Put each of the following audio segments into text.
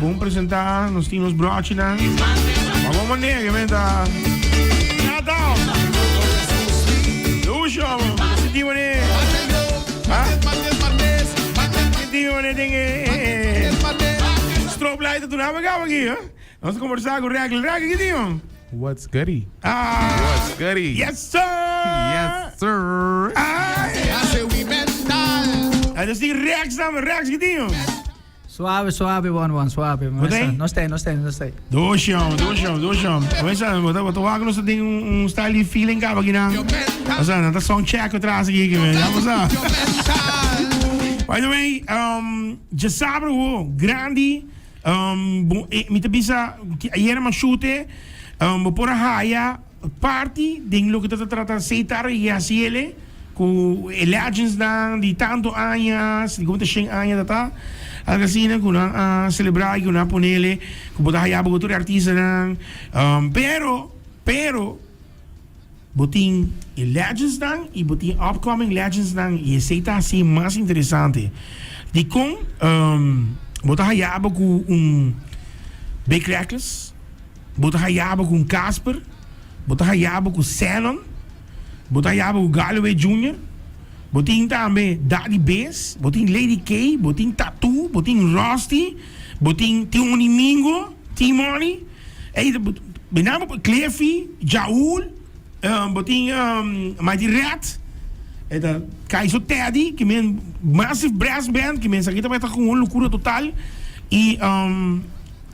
vamos apresentar, nós temos os broches, né? Mas vamos negar, menta. Natal! Luxo, se tem uma né? Se tem uma né, tem strobe light, tu não vai aqui, hein? Nós conversar com o Regal, que tem, hein? What's goody? What's goody? Yes, sir! Yes, sir! Aí nós temos Rex, que tem, hein? Suave, one, suave. Não sei. Doxão. Começa, bota nós tem style de feeling cá aqui, né? Mas tá só check atrás aqui, vamos lá. By the way, já sabe o grande, me te bisa, ayer uma chute, por a raia, party, ding lo que te trata aceitar e assim ele, com legends de tanto anos, de como te chega anos, tá? Assim, né, kuna celebrar, kuna ponele, com botar raia, botar artista, pero botin legends dan e botin upcoming legends dan e aceita assim mais interessante de com botar hayaba com Big Reckless, botar hayaba com Casper, botar hayaba com Shannon, botar hayaba com Galloway Jr., botin também Daddy Bass, botin Lady K, botin Tattoo, botin Rusty, botin Tony Mingo, T-Money, bename Clefy, Jaul, botin Mighty Rat, Kaiso Teddy, que men massive brass band, que men sakita vai estar com uma loucura total e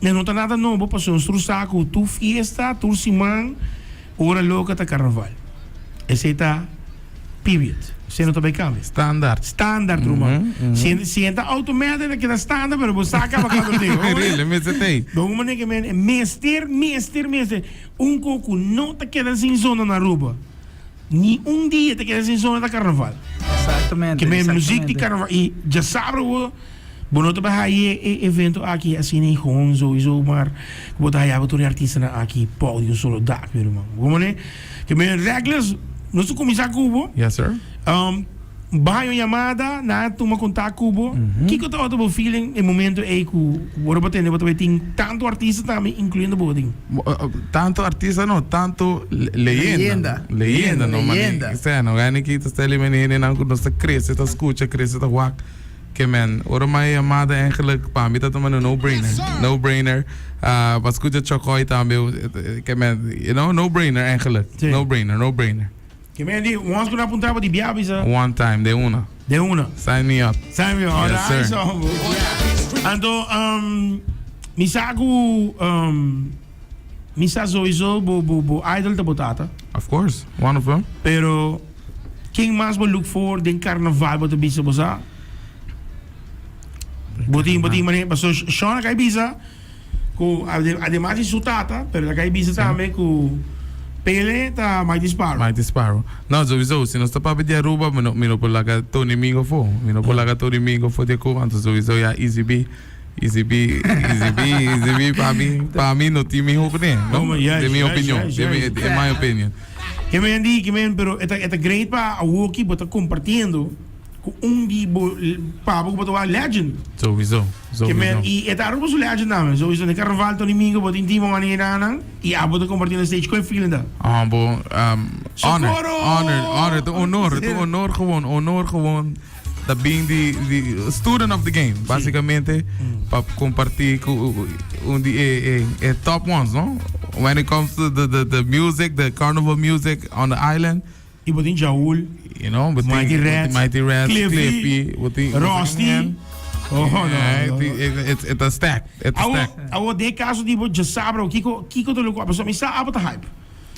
não tá nada novo para ser um saco, tu fiesta, tu simão, hora louca tá carnaval. Esse tá period. Você não tá bem câmbio. Standard, Roman. Sienta automática que tá standard, pero você acaba com o teu. Really, me setei. Bom, mané que men mister. Coco não tá quedando sem zona na rua. Ni dia te quedas sem zona da carnaval. Exatamente. Que men música de carnaval e já sabe o bono te vai aí evento aqui assim nem com sowieso maar botar aí a artista aqui pódio solo da, meu irmão. Bom, mané que men regras nós começar cubo. Yes, sir. Baio chamada, na toma contato cubo. Que que eu tô feeling em momento aí que o batendo, tem tanto artista também, incluindo boarding. Tanto artista não, tanto leyenda. Leyenda, não, mas não ganha que tu stelle menino não quando você cresce, tu escuta, cresce, tu walk. Que man, ora mais chamada eigenlijk para mim tá tomando no brainer. Para escutar Chocói também, que man, you know, no brainer eigenlijk, no brainer. Que me di, once que apuntava de biabisa. One time, de una. Sign me up. Yes, sir. Então, misa sowieso bo idol da botata. Of course, one of them. Pero quem mais vou look for den carnaval bota bisa bosa? Botin mané, baso Sean kay bisa. Ko además de sutata, pero kay bisa também com Pele tá Mighty Sparrow. Não, sowieso, se nós tá para pedir Aruba, mino por lá que Tony Mingo foi de Cuba, então sowieso já Easy B, para mim não tem minha opinião, não? De minha opinião, é minha opinião. Que men, pero é great para o que bota compartilhando com di para botar uma legend. Sowieso. Que men e é Aruba legend namen, sowieso de carnaval Tony Mingo bota intimo maneira nan e a bota compartilhando stage com feeling da. Honor, honor gewoon. Dat being the student of the game, basicamente, para compartilhar com the top ones, no? When it comes to the music, the carnival music on the island. E botin Jaul, you know, Mighty Rats, Cliffy, Rusty. It's a stack. Awo de caso di bo sabro kiko to luko so misa abot hype.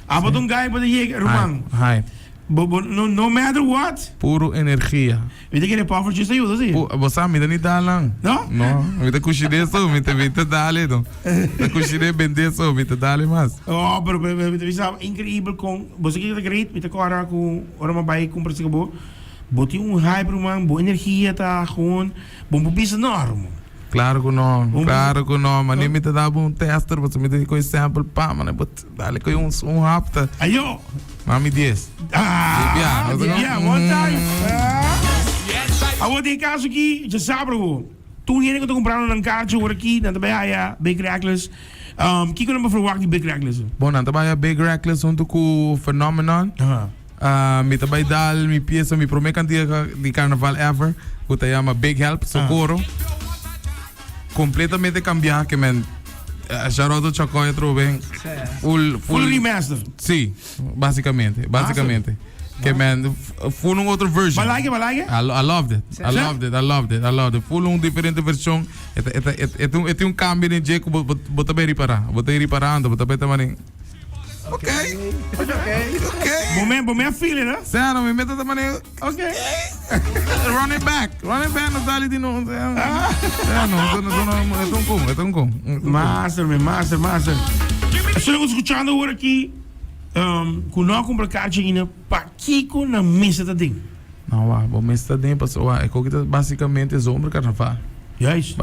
Abot un guy but the Roman. Hype. No matter what. Puro energia. Weet je de poffertjes dat je zie? Você me dá niet dalang. No? No, me dá cuchillo so, me te dale do. Me cuchillo vender so, me te dale mais. Oh, pero we zijn incredible com. Você que é great, me te cora com ora uma bai com preço bo. Boti hype man, bo energia tá gewoon, bom bisa enorme. Claro que não, mas nem me te dá um tester, você me dá com sample pá, mano, dale com um rapta. Ayo. Mami 10. One time. Awo de caso aqui, já sabe, toen ging ik te comprare een kaartje hoor ik dan bij ja Big Reckless. Kijk dan maar verwacht die Big Reckless. Bon, dan bij Big Reckless on to phenomenon. Met bij dal mi pieza mi promekan die carnaval ever. Puta llama Big Help Socorro. Completamente cambiar que men shout out to Chocoy Troben. Full remaster. Sí, básicamente. Que man full un otro version. Like it? I loved it. I loved it. Full un diferente versión. Este un cambio en Jacob, bota bem reparando, bota bem também. Okay. Moment feeling, hè? Sério, me meta também. Okay. Run it back, não dá ali de novo. É um com. Master. Estamos escutando agora aqui. Quando compra kaartje in para Kiko na missa da ding. Não, vou missa da ding, pessoal. É que basicamente é zombra carnaval. Juist.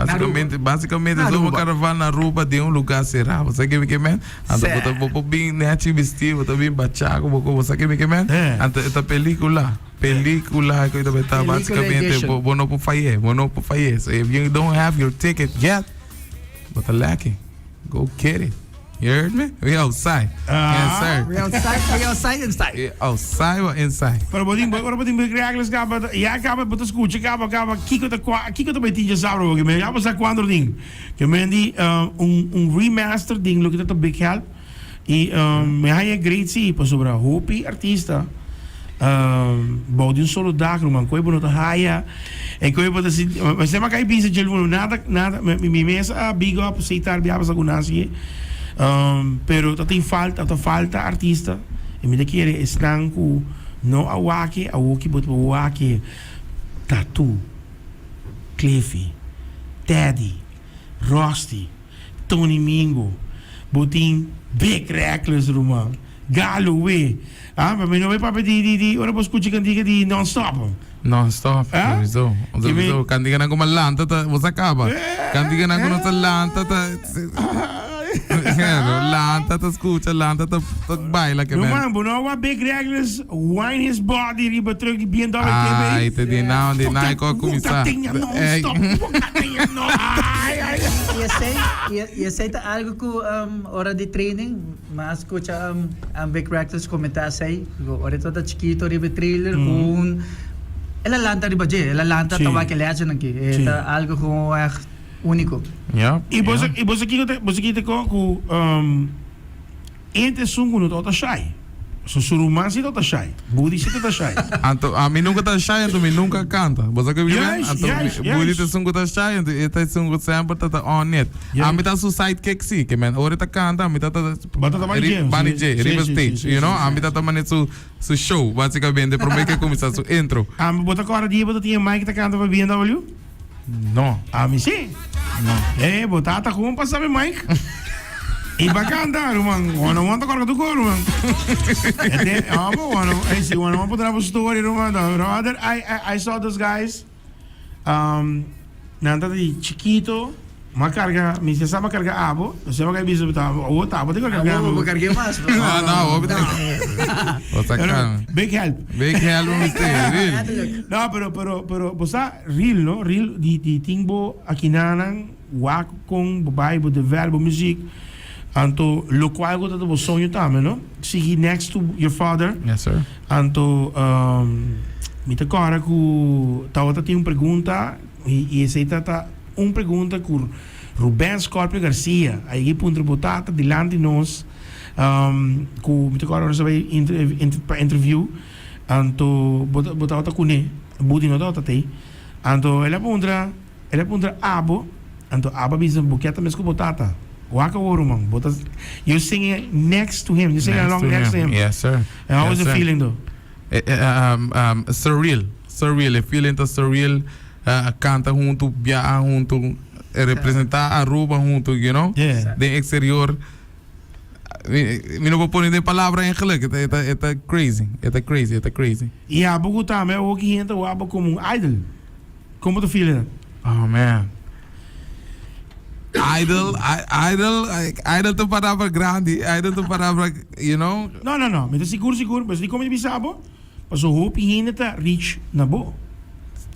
Basicamente é zombra carnaval na roupa de um lugar cerrado. Você quer me queimar? Então, vou bem net vestido, vou bem bachaco, você quer me queimar? Então, esta película que eu estou basicamente, vou não por falhar. So if you don't have your ticket yet, but lucky, go get it. You heard me? We outside. Yes, sir. We outside inside. Yeah, outside or inside? Pero botin Big Reckless gaba, ya gaba botas escucha gaba kiko to betinha sabro que me gaba sa quando ding. Que me di un remaster ding lo que tá Big Help. E me haya great see pa sobra hopi artista. Boude solo dag man koi bono ta haya. En koi botas mas se ma kai bisa gel nada mi mesa big up seitar biaba sa gunasi. Pero falta artista e me quiere están ku no awake but awake Tattoo, Cliffy, Teddy, Rusty, Tony Mingo, botin Big Reckless Roman, Galloway. Maar me no vai para di ora posso escutar di non-stop. Non-stop, sowieso. Kan die gaan komen land, wat acaba. Kan die gaan komen land, Lanta te escucha, Lanta te baila que man. No man, bono Big Reckless wine his body riba terug die BMW Ai, te di na ko kumisa. Je zei te algo ku ora di training, mas escucha Big Reckless comentar sei, ora tota chiquito riba trailer un ela Lanta riba je, ela Lanta tawa que legend aqui. Eta algo como echt único. Ja. E você aqui te com ente sungu no tota shy. So suruman si tota shy. Budi si tota shy. Anto a mim nunca tá shy, anto mim nunca canta. Você que viu? Anto budi te sungu tá shy, anto eta sungu sempre tá on net. A mim tá su sidekick sim, que man ora tá canta, a mim tá Bunny J, River Stage, you know? A mim tá também su show, basicamente, para que começar su intro. A mim bota agora dia bota tinha Mike tá canta para BMW? No. A mim sim. No. Botata como passar meu Mike. E bacana, man. One want to go to go, man. One put up a story, man. I saw those guys. Nanda di chiquito. Ma carga, mi si sa ma carga abo, se ma bisa betavo, o tabo te carga abo. Vou carregar mais. No. Big Help. Big Help real. No, pero bosa real, no? Real di tingbo akinanan, wak con babai bo de verbo muziek. Anto lo qual go dat bo sonho tame, no? See next to your father. Yes, sir. Anto mi te cara ku tawata ti un pergunta e aceita uma pergunta com Rubén Scorpio Garcia. Aí punto botata delante de nós, com muito agora nós vai interview, anto botata com ele, budi no dota tem, anto ela punta abo, anto abo bisa buqueta mesmo botata. Waka man, botas. You sing next to him. You sing along next to him. Yes, sir. And how was the feeling though? Surreal. A feeling tá surreal. Canta junto, viaja junto, representar a Aruba junto, you know? Yeah. De exterior. Me não vou pôr em palavras em inglês, é crazy. E a Bogotá, mas eu aqui entra o abo como um idol. Como tu feeling? Oh, man. Idol tu palavra grande, idol tu palavra, you know? Não, mas seguro, mas de como ele bisabo, mas o hope ainda tá reach na boa.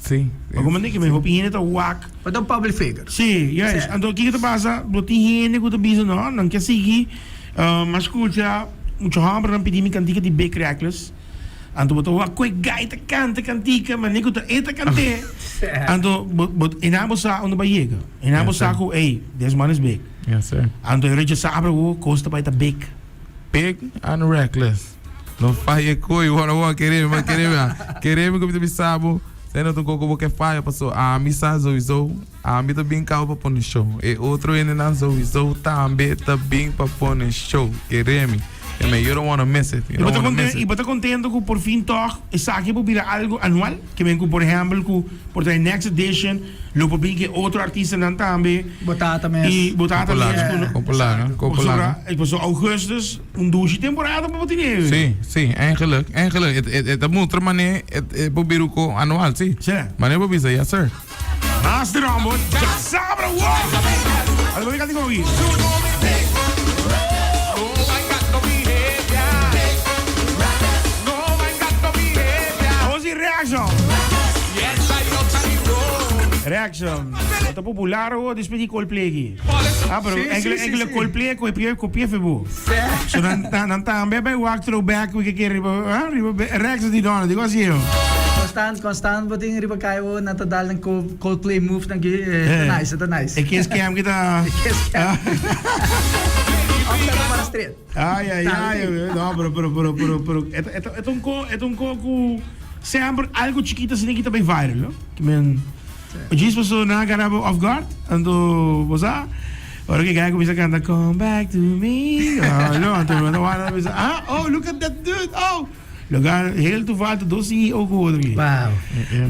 Sim. Como nem que me opinião tá wak. Mas é um public figure. Sim, yes. Sim. Então o que passa? Botin gente que tá bisa não quer seguir. Mas escuta, muito hambre não pedir me cantica de Big Reckless. Então botou wak coi gaita canta cantica, mas nem que tá eta cante. Então bot inabo sa onde vai chegar. Inabo sa ko, hey, this man is big. Yes, sir. Então eu já sabe o custo vai tá big. Big and reckless. Não faz coi, ora querer que me bisabo. Sendo tu coco que faz passou a missa sowieso. A mim também calma para pôr show. E outro ainda não sowieso também tá bem para pôr show. Quereme. You don't want to miss it. E você contento que por fim toch essa aqui por virar algo anual que vem por exemplo que por the next edition lo por bem que outro artista não também Botata mesmo. e botata mesmo Popular. e passou augustus douche temporada para botar Sim, eigenlijk het moet er manier het probeer ook anual sim. Maar nee probeer yes sir. Mas de Rambo já sabe o algo que eu digo aqui Reaction. Está popular o después de Coldplay aqui. Pero enkele Coldplay kopie febo. So dan também vai walk throwback we que reaction di dona, digo assim. Constant boting riba kayo na tadal ng Coldplay move nang nice. É que scam kita. Para street. Ai. No, pero é um coco sempre algo chiquito assim que tá bem viral, no? Que men o diz passou na garabo off guard ando você ora que gago começa a cantar come back to me oh look at that dude oh lugar heel toevallig dosi ook hoor aqui Wow.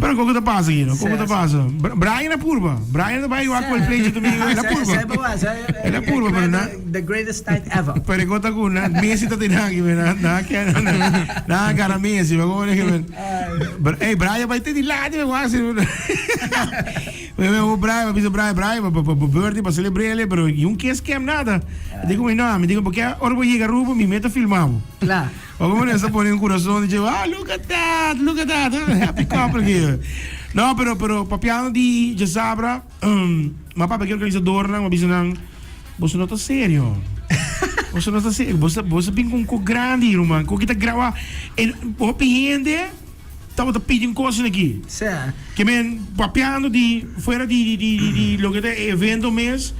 Pero como tá passa aqui, não? Como tá passa? Brian é purba. Brian vai o Coldplay domingo, ele é purba. Ele é purba, pero na the greatest night ever. pero conta com na Messi tá tendo aqui, na cara Messi, mas como é que hey, Brian vai ter de lado, eu acho. O Brian, birthday para celebrar ele, pero um que esquema nada. Digo, não, me digo porque agora vou chegar rubo, me meta filmamos. Claro. Como nessa põe um coração e diz, look at that, happy couple here. Não, pero papiano de Jasabra, mas papai que organizador não, mas não, você não tá sério. Você não tá sério, você vem com um grande, irmão, com que tá grava, e o cliente estava pedindo coisas aqui. Certo. Que men papiano de fora de lo que é evento mês.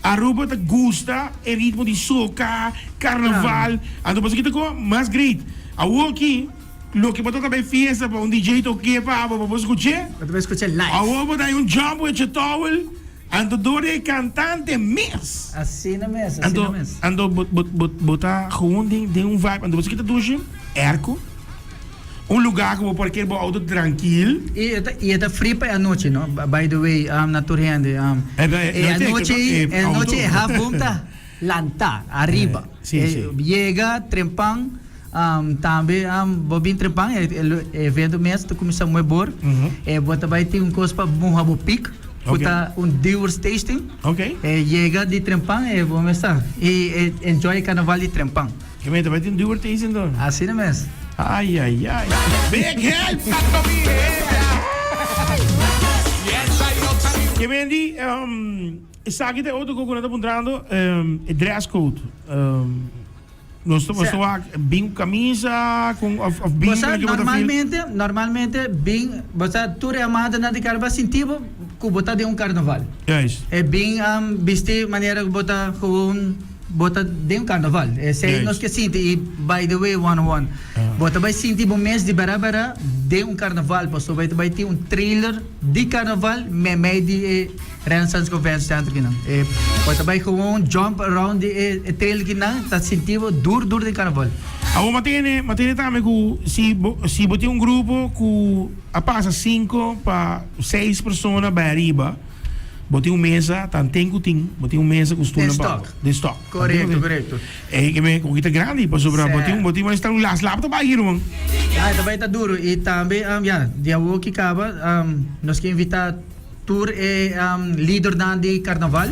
Aruba te gusta el ritmo de soca, carnaval. Então você que tá mais great. Aqui, lo que botou também fiesta para DJ toque para você escutar. Você escutar live. Botar jumbo e towel. Então dore cantante mes. Assim na mesa, Então botar gewoon de vibe. Então você que tá duche, erco. Lugar que porque é auto tranquilo. E é free para a noite, não? By the way, na Torrente, a noite é rabunta, lanta, arriba. Chega, trempang, também bobin trempang, evento mesmo, tu começa a moer, bota vai ter coisa para bom rabo pic, bota dealers tasting. Ok. Chega de trempang, vamos estar e enjoy carnaval de trempang. Que me vai ter dealer tasting então. Assim mesmo. Ai. Big help! Que vendi, está aqui de outro que nós estamos mostrando, dress code. Nós estamos bem camisa, com bem... Normalmente, bem, você tudo é amada na de carnaval, sentido que botar de carnaval. Yes. É bem, vestir maneira que botar com... Bota de carnaval. Sei nós que sinto e by the way 101. Bota vai sentir bom mês de barabara de carnaval, pastor vai ter trailer de carnaval me de Renaissance Convention Center que não. Bota vai com jump around de trailer que não tá sentindo duro de carnaval. Matene também que se botar grupo que passa 5 para 6 pessoas para arriba. Botei mesa, tem mesa costuma de stock. Correto. Que me coquita grande, para sobrar botei mas está las laptop aí, irmão. Também tá duro e também dia o que acaba, nós que invitar tour líder de carnaval.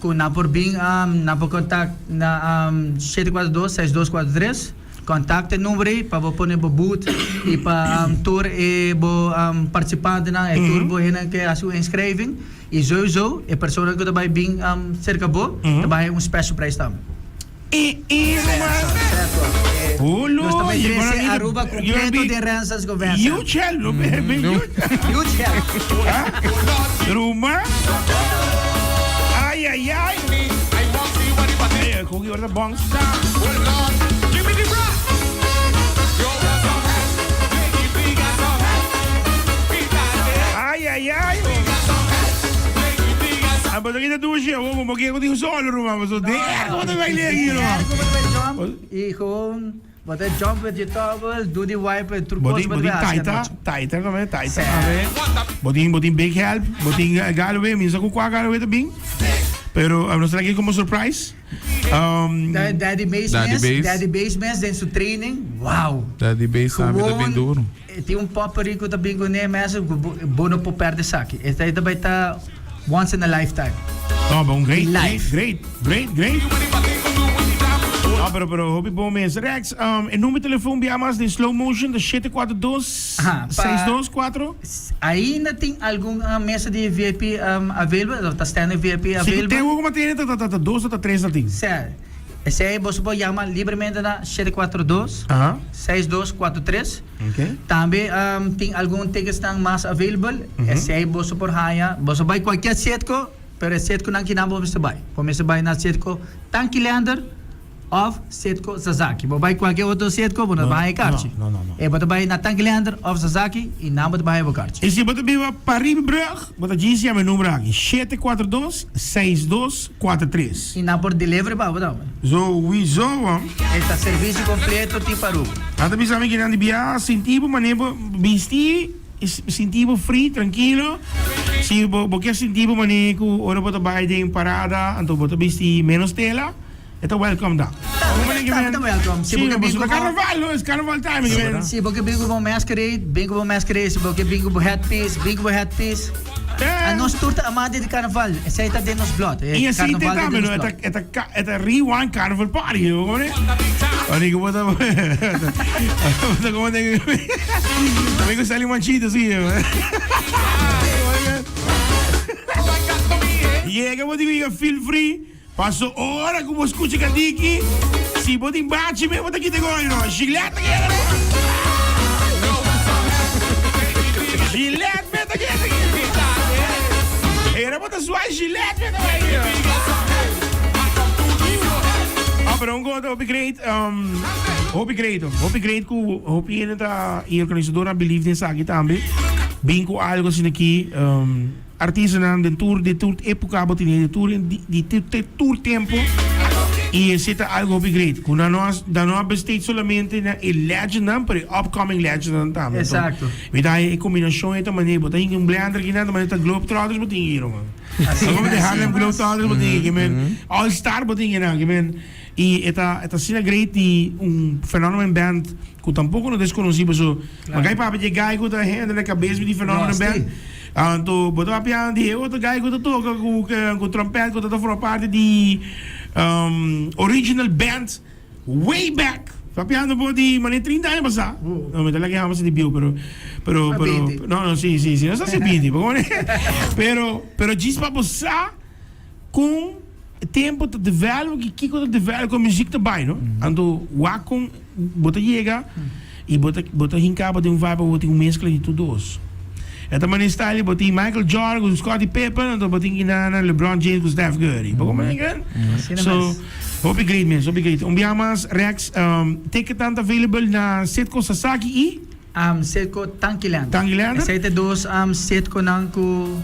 Com na por bem na por contato na 742 6243. Contacte número para você pôr no boot e para tour e participante na tour bo hena que a sua inscreving e sowieso a pessoa que vai bem cerca bo vai special price também. Nós também temos Aruba completo de renças governo. Huge help, Huge help. Ruma. Ai. Kung yung bongs. Ai. Apa kita tu siya, mo magiging ko din solo Ruma, so de, ko na vai ler aqui, jump e gewoon wat het jump with your towel, do the wipe and trucos Boding tighter kami, tighter kami. Boding big help, boding Galway, minsan ko kwa Galway to bing. Pero não será que como surprise? Daddy Base Mess, den su training. Wow. Daddy Base sabe também duro. Tem paparico também com nem mas bono po perde saque. Esta aí também tá once in a lifetime. Oh, bom, great. Pero hoop ik bom mensen. Rex, en noem mijn telefoon bij Amas in slow motion, de 742-6244. Ainda tem algum mesa de VIP available? Está standing VIP available? Tem alguma matéria, tá 2 ou 3 natin. Certo. Esse aí você pode chamar livremente na 742-6243. Okay. Também tem algum tickets que mais available. Esse aí você pode hire. Você vai qualquer setco, pero setco não que não você vai. Você vai na setco Tankilander of Setco Sasaki. Vai qualquer outro Setco, você vai karte. Não. E você vai na Tankilander of Sasaki e não você vai o karte. E se você vai para Ribebrug, você diz meu número aqui, 742-6243. E não por delivery para você. Sowieso, Este serviço completo tipo Aruba. Até bisa que não devia sentir, mas nem vestir, sentir free, tranquilo. Se você sentir, mas nem que ora você vai de parada, então você vestir menos tela. Então, welcome down. Welcome. Sim, mas é carnaval time. Se você bingo com masquerade, se você bingo com headpiece, a nós turta amada de carnaval, essa aí está dentro dos blood. E assim tem também, é rewind carnaval party, né? Olha que bota, como tem, também que sai manchito assim. E é que eu digo, feel free. Passo ora como escuta cadiki. Se bota embaixo mesmo daqui de agora, não. Gilete aqui. Gilete mesmo aqui. Era bota sua Gilete mesmo aqui. Pero um gosto upgrade, upgrade com hope tá e organizadora believe nessa aqui também. Bem com algo assim aqui, artisanal de tour época botinha de tour tempo e esse algo upgrade. Quando nós besteed solamente na legend não, pero upcoming legend também. Exato. Então aí combinação é também botinha um blender aqui na também tá Globetrotters botinha isso, mano. Como de Harlem Globetrotters botinha que men All Star botinha na que men e esta cena great de fenómeno band que tampouco não desconhecido so mas para de guy que tá renda na cabeça de fenómeno band então botou a piano de outro guy que toca com trompete que tá formando parte de original band way back Papiano po di mani 30 anos passar. Não, mas talaga vamos de bio, pero não, sim, não está se pedi, pero diz para passar com tempo de develop que de develop com música também, não? Ando wakon bota chega e bota hincaba de vibe bota mescla de tudo isso. Esta maneira style bota Michael Jordan com Scottie Pippen, ando bota na LeBron James com Steph Curry. Como é que? So hope great man, hope great. Biamas Rex ticket tant available na Setco Sasaki e Setco Tankilander. Tankilander. Essa é dos Setco nang ko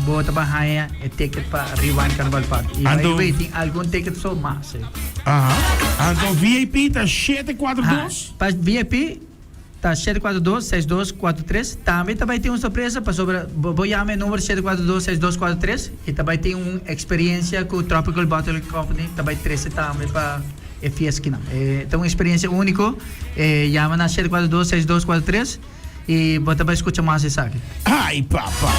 bota bahaya e ticket pa Rewind Carnival Party. E vai waiting algum ticket so mas. Então VIP tá 742. Para VIP tá 742-6243. Também vai ter uma surpresa para sobre vou chamar o número 742-6243 e também tem uma experiência com o Tropical Bottle Company, também 13 também para FS que não. Então uma experiência única. Chama na 742-6243 e bota para escutar mais isso aqui. Ai, papá.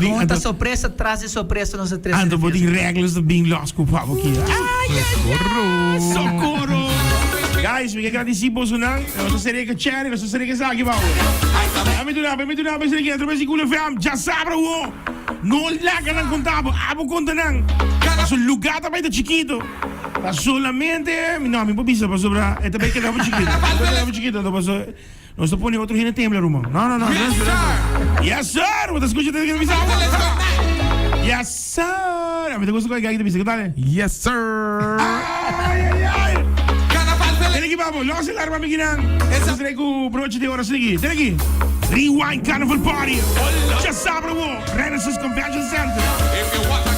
Conta surpresa, traz surpresa nos três. Ando botem regras de bem lost com o papo aqui. Ai, socorro. Guys, we gaan die sipos unang. Nasa serika cherry, nasa serika sagi ba? Kami tu na, serika. Terus ikut FM. Jasabra wo. No laga ng contabo. Abo conta nang. Paso lugar também tá chiquito. Solamente, no, mi popisa paso bra. Esta vez que estaba chiquito. Então paso. Não estou pondo outro rino tempo, irmão. Não. Yes, sir. What escucha te que me sabe? Yes, sir. A mim te gosto com a gaita bisa, que tal? Yes, sir. Ai. Tene aqui, vamos. Logo se larga, me guinan. Essa será que o broche de hora seguir. Tene aqui. Rewind Carnival Party. Já sabe, Renaissance Convention Center.